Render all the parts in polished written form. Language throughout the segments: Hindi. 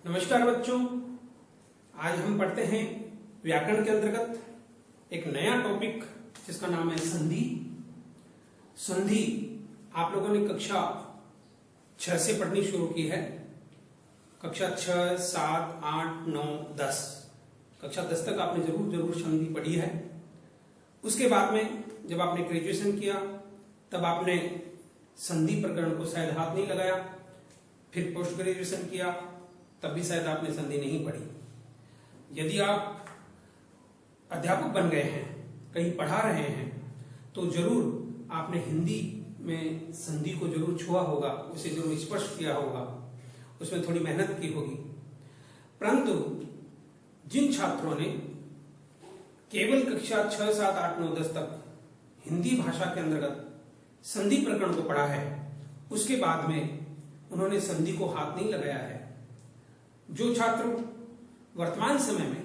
नमस्कार बच्चों, आज हम पढ़ते हैं व्याकरण के अंतर्गत एक नया टॉपिक जिसका नाम है संधि। संधि आप लोगों ने कक्षा 6 से पढ़नी शुरू की है। कक्षा 6, 7, 8, 9, 10, कक्षा 10 तक आपने जरूर संधि पढ़ी है। उसके बाद में जब आपने ग्रेजुएशन किया तब आपने संधि प्रकरण को शायद हाथ नहीं लगाया। फिर पोस्ट ग्रेजुएशन किया तब भी शायद आपने संधि नहीं पढ़ी। यदि आप अध्यापक बन गए हैं, कहीं पढ़ा रहे हैं, तो जरूर आपने हिंदी में संधि को जरूर छुआ होगा, उसे जरूर स्पष्ट किया होगा, उसमें थोड़ी मेहनत की होगी। परंतु जिन छात्रों ने केवल कक्षा 6, 7, 8, 9, 10 तक हिंदी भाषा के अंतर्गत संधि प्रकरण को पढ़ा है, उसके बाद में उन्होंने संधि को हाथ नहीं लगाया है। जो छात्र वर्तमान समय में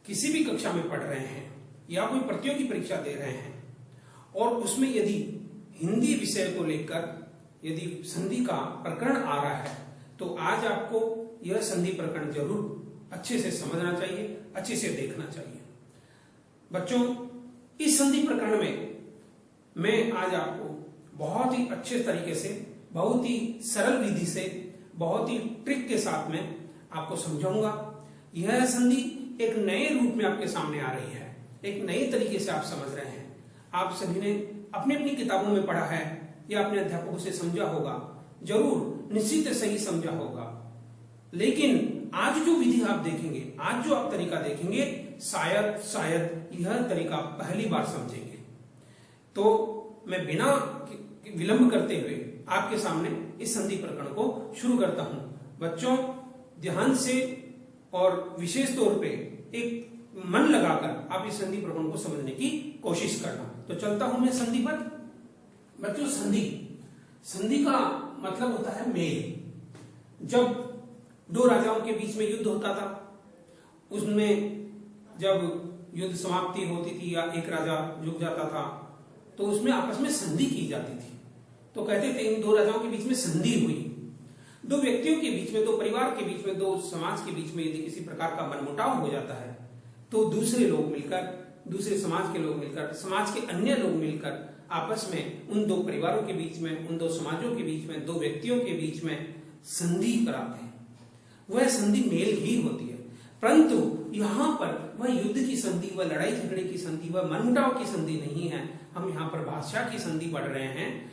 किसी भी कक्षा में पढ़ रहे हैं या कोई प्रतियोगी परीक्षा दे रहे हैं और उसमें यदि हिंदी विषय को लेकर यदि संधि का प्रकरण आ रहा है, तो आज आपको यह संधि प्रकरण जरूर अच्छे से समझना चाहिए, अच्छे से देखना चाहिए। बच्चों, इस संधि प्रकरण में मैं आज आपको बहुत ही अच्छे तरीके से, बहुत ही सरल विधि से, बहुत ही ट्रिक के साथ में आपको समझाऊंगा। यह संधि एक नए रूप में आपके सामने आ रही है, एक नए तरीके से आप समझ रहे हैं। आप सभी ने अपनी अपनी किताबों में पढ़ा है या अपने अध्यापकों से समझा होगा, जरूर निश्चित सही समझा होगा। लेकिन आज जो विधि आप देखेंगे, आज जो आप तरीका देखेंगे, शायद यह तरीका पहली बार समझेंगे। तो मैं बिना विलंब करते हुए आपके सामने इस संधि प्रकरण को शुरू करता हूं। बच्चों, ध्यान से और विशेष तौर पे एक मन लगाकर आप इस संधि प्रकरण को समझने की कोशिश करना। तो चलता हूं मैं संधि पर। बच्चों, संधि का मतलब होता है मेल। जब दो राजाओं के बीच में युद्ध होता था, उसमें जब युद्ध समाप्ति होती थी या एक राजा झुक जाता था, तो उसमें आपस में संधि की जाती थी। तो कहते थे इन दो राजाओं के बीच में संधि हुई। दो व्यक्तियों के बीच में, दो परिवार के बीच में, दो समाज के बीच में यदि किसी प्रकार का मनमुटाव हो जाता है, तो दूसरे लोग मिलकर, दूसरे समाज के लोग मिलकर, समाज के अन्य लोग मिलकर आपस में उन दो परिवारों के बीच में, उन दो समाजों के बीच में, दो व्यक्तियों के बीच में संधि कराते हैं। वह संधि मेल ही होती है। परंतु यहाँ पर वह युद्ध की संधि, वह लड़ाई झगड़े की संधि, वह मनमुटाव की संधि नहीं है। हम यहाँ पर भाषा की संधि पढ़ रहे हैं।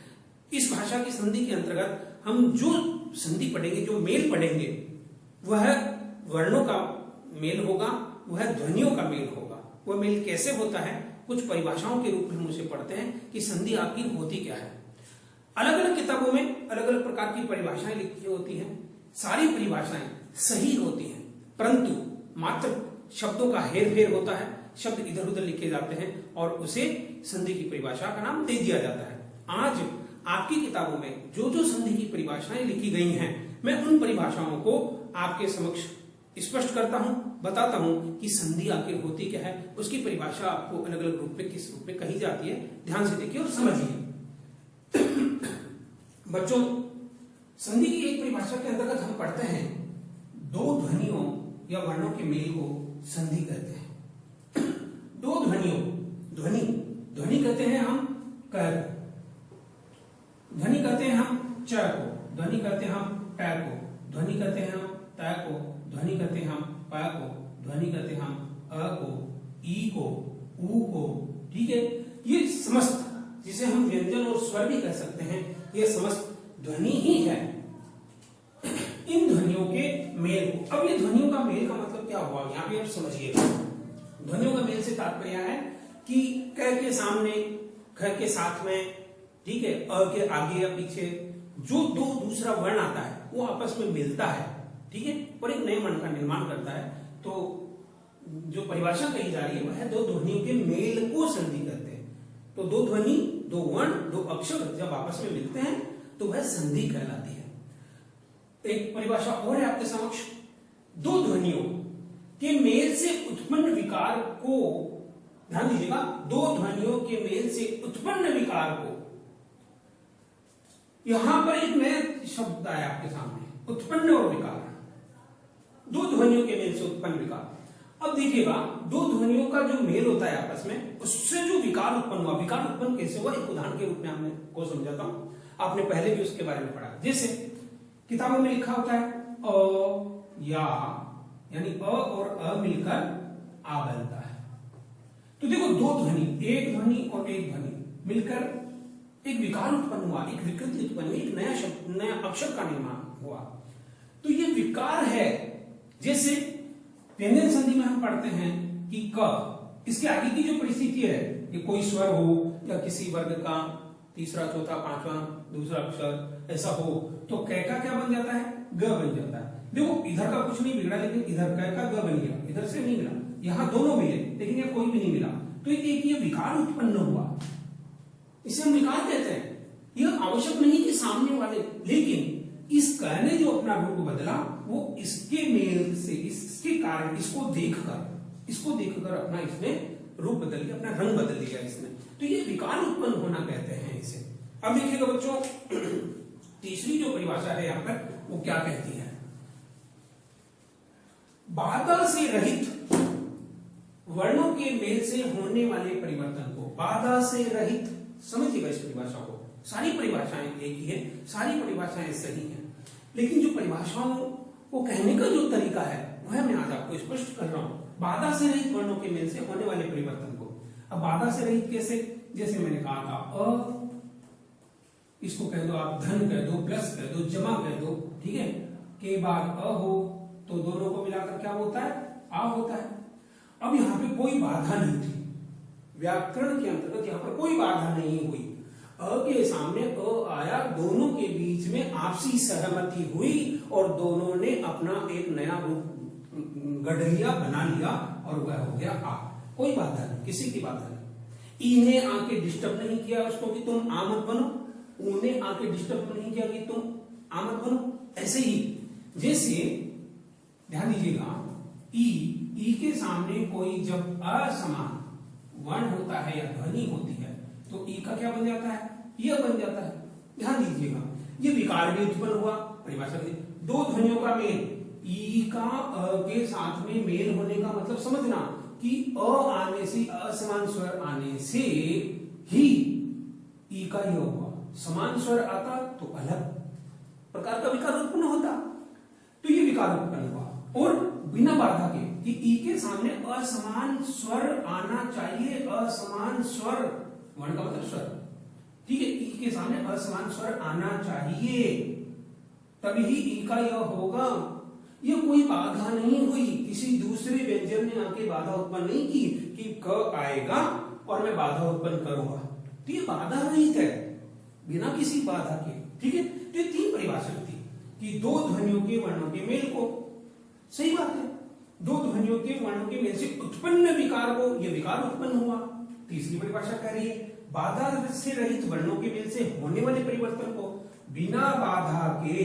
इस भाषा की संधि के अंतर्गत हम जो संधि पढ़ेंगे, जो मेल पढ़ेंगे, वह वर्णों का मेल होगा, वह ध्वनियों का मेल होगा। वह मेल कैसे होता है, कुछ परिभाषाओं के रूप में हम उसे पढ़ते हैं कि संधि आखिर होती क्या है। अलग अलग किताबों में अलग अलग प्रकार की परिभाषाएं लिखी होती हैं। सारी परिभाषाएं सही होती हैं, परंतु मात्र शब्दों का हेर फेर होता है, शब्द इधर उधर लिखे जाते हैं और उसे संधि की परिभाषा का नाम दे दिया जाता है। आज आपकी किताबों में जो जो संधि की परिभाषाएं लिखी गई हैं, मैं उन परिभाषाओं को आपके समक्ष स्पष्ट करता हूं, बताता हूं कि संधि आखिर होती क्या है, उसकी परिभाषा आपको अलग अलग रूप में, किस रूप में कही जाती है, ध्यान से देखिए और समझिए। बच्चों, संधि की एक परिभाषा के अंतर्गत हम पढ़ते हैं, दो ध्वनियों या वर्णों के मेल को संधि कहते हैं। दो ध्वनियों, ध्वनि कहते हैं हम क को, ध्वनि कहते हैं हम च को, ध्वनि कहते हैं हम ट को, ध्वनि कहते हैं हम त को, ध्वनि कहते हैं हम प को, ध्वनि कहते हैं हम अ को, ई को, उ को। ठीक है, ये समस्त, जिसे हम व्यंजन और स्वर भी कह सकते हैं, ये समस्त ध्वनि ही है। इन ध्वनियों के मेल को, अब ये ध्वनियों का मेल का मतलब क्या हुआ, यहाँ पे आप समझिएगा। ध्वनियों का मेल से तात्पर्य है कि क के सामने, ख के साथ में, ठीक है, अ के आगे या पीछे जो दो दूसरा वर्ण आता है वो आपस में मिलता है, ठीक है, और एक नए वर्ण का निर्माण करता है। तो जो परिभाषा कही जा रही है वह दो ध्वनियों के मेल को संधि कहते हैं। तो दो ध्वनि, दो वर्ण, दो अक्षर जब आपस में मिलते हैं तो वह संधि कहलाती है। एक परिभाषा और है आपके समक्ष, दो ध्वनियों के मेल से उत्पन्न विकार को ध्यान दीजिएगा, दो ध्वनियों के मेल से उत्पन्न विकार को, यहां पर एक नया शब्द आया आपके सामने, उत्पन्न और विकार, दो ध्वनियों के मेल से उत्पन्न विकार। अब देखिएगा, दो ध्वनियों का जो मेल होता है आपस में, उससे जो विकार उत्पन्न हुआ, विकार उत्पन्न कैसे हुआ, एक उदाहरण के रूप में आपने को समझाता हूं, आपने पहले भी उसके बारे में पढ़ा। जैसे किताबों में लिखा होता है अ या, यानी अ और अ मिलकर आ बनता है। तो देखो, दो ध्वनि, एक ध्वनि और एक ध्वनि मिलकर एक विकार उत्पन्न हुआ, एक विकृति उत्पन्न हुई, एक नया शब्द, नया अक्षर का निर्माण हुआ। तो ये विकार है। जैसे व्यंजन संधि में हम पढ़ते हैं कि क, इसके आगे की जो परिस्थिति है, कि कोई स्वर हो या किसी वर्ग का तीसरा, चौथा, पांचवा दूसरा अक्षर ऐसा हो, तो क का क्या बन जाता है, ग बन जाता है। देखो, इधर का कुछ नहीं बिगड़ा, लेकिन इधर क का ग बन गया, इधर से नहीं मिला, यहाँ दोनों मिले, लेकिन ये कोई भी नहीं मिला, तो एक ये विकार उत्पन्न हुआ, इसे हम विकार कहते हैं। यह आवश्यक नहीं कि सामने वाले, लेकिन इस क ने जो अपना रूप बदला, वो इसके मेल से, इसके कारण, इसको देखकर अपना इसने रूप बदल लिया, अपना रंग बदल लिया इसने, तो ये विकार उत्पन्न होना कहते हैं इसे। अब देखिएगा बच्चों, तीसरी जो परिभाषा है यहाँ पर, वो क्या कहती है, बाधा से रहित वर्णों के मेल से होने वाले परिवर्तन को, बाधा से रहित, समझिएगा इस परिभाषा को, सारी परिभाषाएं एक ही है, सारी परिभाषाएं सही हैं, लेकिन जो परिभाषाओं को कहने का जो तरीका है वह मैं आज आपको स्पष्ट कर रहा हूं। बाधा से रहित वर्णों के मेल से होने वाले परिवर्तन को, अब बाधा से रहित कैसे, जैसे मैंने कहा था अ, इसको कह दो आप धन कह दो, प्लस कह दो, जमा कह दो, ठीक है, के बाद अ हो तो दोनों को मिलाकर क्या होता है, आ होता है। अब यहाँ पे कोई बाधा नहीं थी, व्याकरण के अंतर्गत यहाँ पर कोई बाधा नहीं हुई, अ के सामने अ आया, दोनों के बीच में आपसी सहमति हुई और दोनों ने अपना एक नया रूप गढ़ लिया, बना लिया, और वह हो गया आ। कोई बाधा नहीं, किसी की बाधा नहीं। ई ने आके डिस्टर्ब नहीं किया उसको कि तुम आ मत बनो, ऊ ने आके डिस्टर्ब नहीं किया कि तुम आ मत बनो। ऐसे ही जैसे ध्यान दीजिएगा, ई के सामने कोई जब असमान वर्ण होता है या ध्वनि होती है, तो ई का क्या बन जाता है, यह बन जाता है। ध्यान दीजिएगा, ये विकार भी उत्पन्न हुआ। परिभाषा दो ध्वनियों का मेल, ई का अ के साथ में मेल होने का मतलब समझना कि अ आने से, असमान स्वर आने से ही ई का यह हुआ, समान स्वर आता तो अलग प्रकार का विकार उत्पन्न होता, तो ये विकार उत्पन्न हुआ। और बिना बाधा के कि ई के सामने असमान स्वर आना चाहिए, असमान स्वर, वर्ण का मतलब स्वर, ठीक है, ई के सामने असमान स्वर आना चाहिए, तभी ई का यह होगा। ये कोई बाधा नहीं हुई, किसी दूसरे व्यंजन ने आके बाधा उत्पन्न नहीं की कि क आएगा और मैं बाधा उत्पन्न करूंगा, तो ये बाधा रहित है, बिना किसी बाधा के, ठीक है। तो ये तीन परिभाषा थी कि दो ध्वनियों के वर्णों के मेल को, सही बात है, दो ध्वनियों के वर्णों के मेल से उत्पन्न विकार को, यह विकार उत्पन्न हुआ। तीसरी परिभाषा कह रही है बाधा से रहित वर्णों के मेल से होने वाले परिवर्तन को बिना बाधा के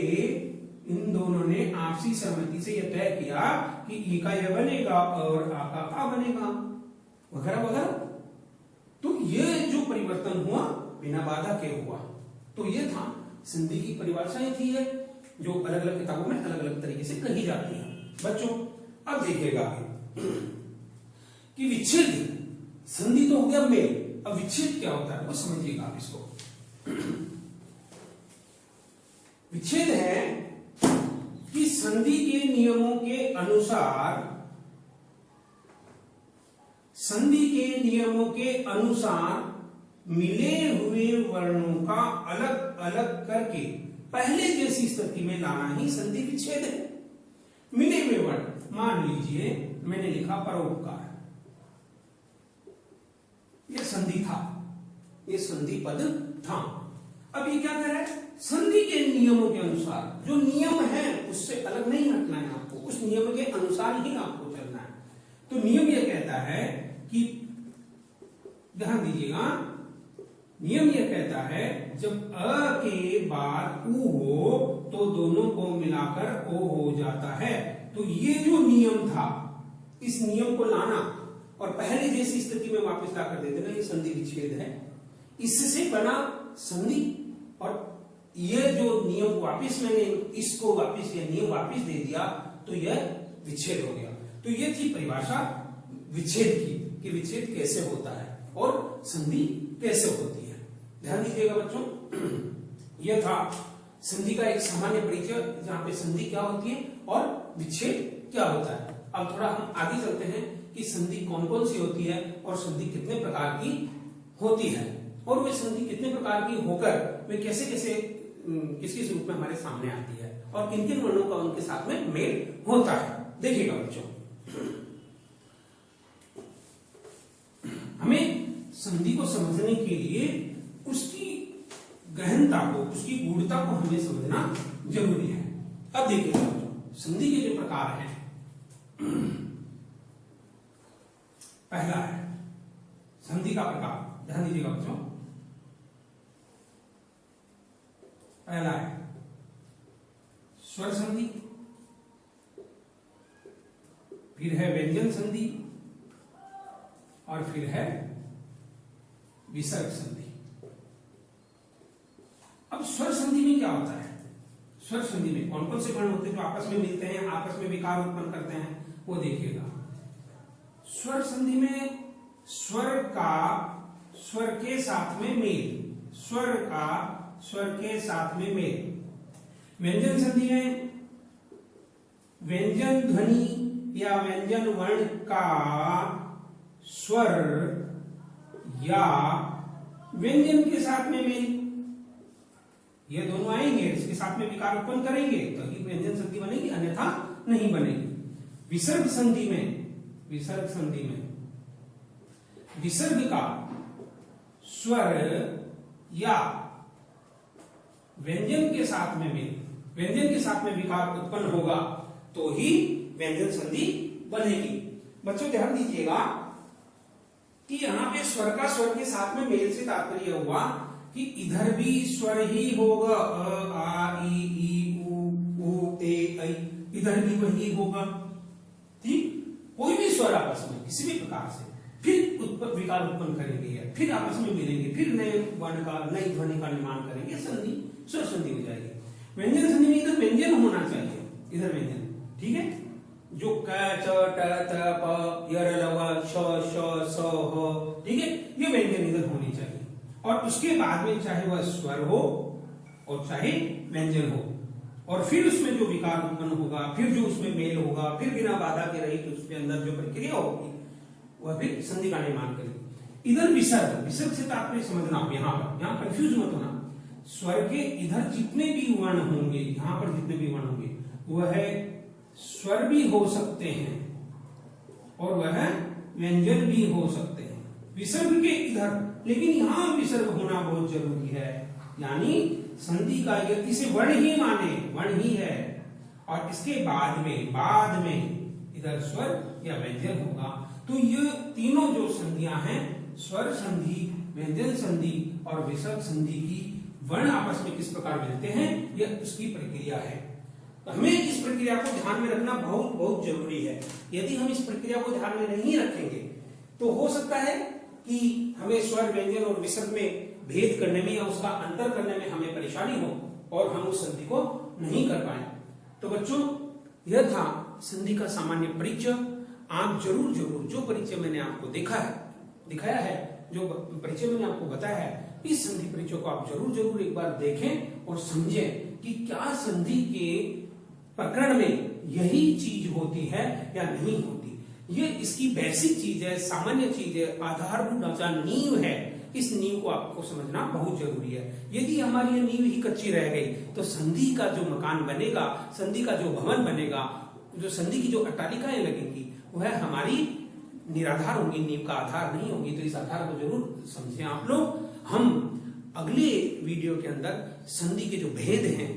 इन दोनों ने आपसी सहमति से यह तय किया कि ई का यह बनेगा और आ का आ बनेगा, वगैरह वगैरह। तो ये जो परिवर्तन हुआ बिना बाधा के हुआ, तो ये था संधि की परिभाषाएं थी है, जो अलग अलग किताबों में अलग अलग तरीके से कही जाती है। बच्चों अब देखिएगा कि विच्छेद, संधि तो हो गया मेल, अब विच्छेद क्या होता है वो समझिएगा आप इसको। विच्छेद है कि संधि के नियमों के अनुसार, संधि के नियमों के अनुसार मिले हुए वर्णों का अलग अलग करके पहले जैसी स्थिति में लाना ही संधि विच्छेद है। मिले हुए वर्ण, मान लीजिए मैंने लिखा परोपकार, यह संधि था, यह संधि पद था। अब ये क्या कह रहा है, संधि के नियमों के अनुसार, जो नियम है उससे अलग नहीं हटना है आपको, उस नियम के अनुसार ही आपको चलना है। तो नियम यह कहता है कि, ध्यान दीजिएगा, नियम यह कहता है जब अ के बाद उ हो तो दोनों को मिलाकर ओ हो जाता है। तो ये जो नियम था, इस नियम को लाना, और पहले जैसी स्थिति में वापस लाकर दे देना, ये संधि विच्छेद है। इससे बना संधि, और ये जो नियम वापिस मैंने इसको वापिस ये नियम वापिस दे दिया तो यह विच्छेद हो गया। तो ये थी परिभाषा विच्छेद की, कि विच्छेद कैसे होता है और संधि कैसे होती है। ध्यान दीजिएगा बच्चों, यह था संधि का एक सामान्य परिचय, जहां पे संधि क्या होती है और विच्छेद क्या होता है। अब थोड़ा हम आगे चलते हैं कि संधि कौन कौन सी होती है और संधि कितने प्रकार की होती है, और वे संधि कितने प्रकार की होकर वे कैसे कैसे किस किस रूप में हमारे सामने आती है, और किन किन वर्णों का उनके साथ में मेल होता है। देखिएगा बच्चों, हमें संधि को समझने के लिए उसकी गहनता को, उसकी गूढ़ता को हमें समझना जरूरी है। अब देखिएगा बच्चों, संधि के जो प्रकार हैं, पहला है संधि का प्रकार। ध्यान दीजिएगा बच्चों, पहला है स्वर संधि, फिर है व्यंजन संधि, और फिर है विसर्ग संधि। अब स्वर संधि में क्या होता है? स्वर संधि में कौन कौन से वर्ण होते हैं जो आपस में मिलते हैं, आपस में विकार उत्पन्न करते हैं, वो देखिएगा। स्वर संधि में स्वर का स्वर के साथ में मेल, स्वर का स्वर के साथ में मेल। व्यंजन संधि में व्यंजन ध्वनि या व्यंजन वर्ण का स्वर या व्यंजन के साथ में मेल, ये दोनों आएंगे, इसके साथ में विकार उत्पन्न करेंगे तो ही व्यंजन संधि बनेगी, अन्यथा नहीं बनेगी। विसर्ग संधि में, विसर्ग संधि में विसर्ग का स्वर या व्यंजन के साथ में मेल, व्यंजन के साथ में विकार उत्पन्न होगा तो ही व्यंजन संधि बनेगी। बच्चों ध्यान दीजिएगा कि यहां पे स्वर का स्वर के साथ में मेल से तात्पर्य हुआ कि इधर भी स्वर ही होगा, अ आ ई उ ए ऐ, इधर भी वही होगा। ठीक, कोई भी स्वर आपस में किसी भी प्रकार से फिर विकार उत्पन्न करेंगे, फिर आपस में मिलेंगे, फिर नए वर्ण का, नई ध्वनि का निर्माण करेंगे, संधि स्वर संधि हो जाएगी। व्यंजन संधि में इधर व्यंजन होना चाहिए, इधर व्यंजन, ठीक है, जो क च ट त प य र ल व श श स ह, ठीक है, ये व्यंजन इधर होनी चाहिए। और उसके बाद में चाहे वह स्वर हो और चाहे व्यंजन हो, और फिर उसमें जो विकार उत्पन्न होगा, फिर जो उसमें मेल होगा, फिर बिना बाधा के रहित उसके अंदर जो प्रक्रिया होगी वह भी संधि का निर्माण करेगी। इधर विसर्ग, विसर्ग से तात्पर्य समझना, यहाँ कंफ्यूज मत होना। स्वर के इधर जितने भी वर्ण होंगे, यहाँ पर जितने भी वर्ण होंगे, वह स्वर भी हो सकते हैं और वह व्यंजन भी हो सकते हैं विसर्ग के इधर, लेकिन यहां विसर्ग होना बहुत जरूरी है। यानी संधि का इसे वर्ण ही माने, वर्ण ही है, और इसके बाद में इधर स्वर या व्यंजन होगा। तो ये तीनों जो संधियां हैं, स्वर संधि, व्यंजन संधि और विसर्ग संधि की वर्ण आपस में किस प्रकार मिलते हैं, यह उसकी प्रक्रिया है। तो हमें इस प्रक्रिया को ध्यान में रखना बहुत बहुत जरूरी है। यदि हम इस प्रक्रिया को ध्यान में नहीं रखेंगे तो हो सकता है कि हमें स्वर, व्यंजन और विसर्ग में भेद करने में या उसका अंतर करने में हमें परेशानी हो और हम उस संधि को नहीं कर पाए। तो बच्चों, यह था संधि का सामान्य परिचय। आप जरूर जो परिचय मैंने आपको दिखाया है, जो परिचय मैंने आपको बताया है, इस संधि परिचय को आप जरूर एक बार देखें और समझें कि क्या संधि के प्रकरण में यही चीज होती है या नहीं होती। ये इसकी बेसिक चीज है, सामान्य चीज है, आधारभूत ढांचा, नींव है। इस नींव को आपको समझना बहुत जरूरी है। यदि हमारी ये नींव ही कच्ची रह गई तो संधि का जो मकान बनेगा, संधि का जो भवन बनेगा, जो संधि की जो अट्टालिकाएं लगेंगी, वह हमारी निराधार होंगी, नींव का आधार नहीं होगी। तो इस आधार को जरूर समझें आप लोग। हम अगले वीडियो के अंदर संधि के जो भेद हैं,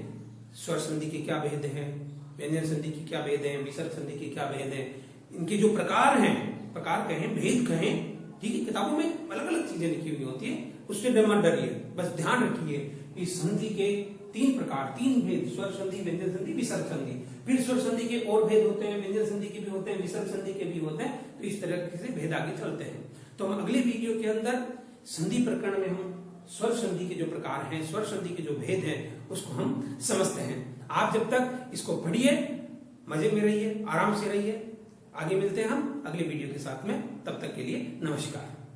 स्वर संधि के क्या भेद हैं, व्यंजन संधि के क्या भेद हैं, विसर्ग संधि के क्या भेद हैं, इनके जो प्रकार हैं, प्रकार कहें, भेद कहें, ठीक है, किताबों में अलग अलग चीजें लिखी हुई होती है, उससे मत डरिए। बस ध्यान रखिए कि संधि के 3 प्रकार, 3 भेद, स्वर संधि, व्यंजन संधि, विसर्ग संधि, फिर स्वर संधि के और भेद होते हैं, व्यंजन संधि के भी होते हैं, विसर्ग संधि के भी होते हैं। तो इस तरह से भेद आगे चलते हैं। तो हम अगले वीडियो के अंदर संधि प्रकरण में हम स्वर संधि के जो प्रकार हैं, स्वर संधि के जो भेद हैं, उसको हम समझते हैं। आप जब तक इसको पढ़िए, मजे में रहिए, आराम से रहिए। आगे मिलते हैं हम अगले वीडियो के साथ में। तब तक के लिए नमस्कार।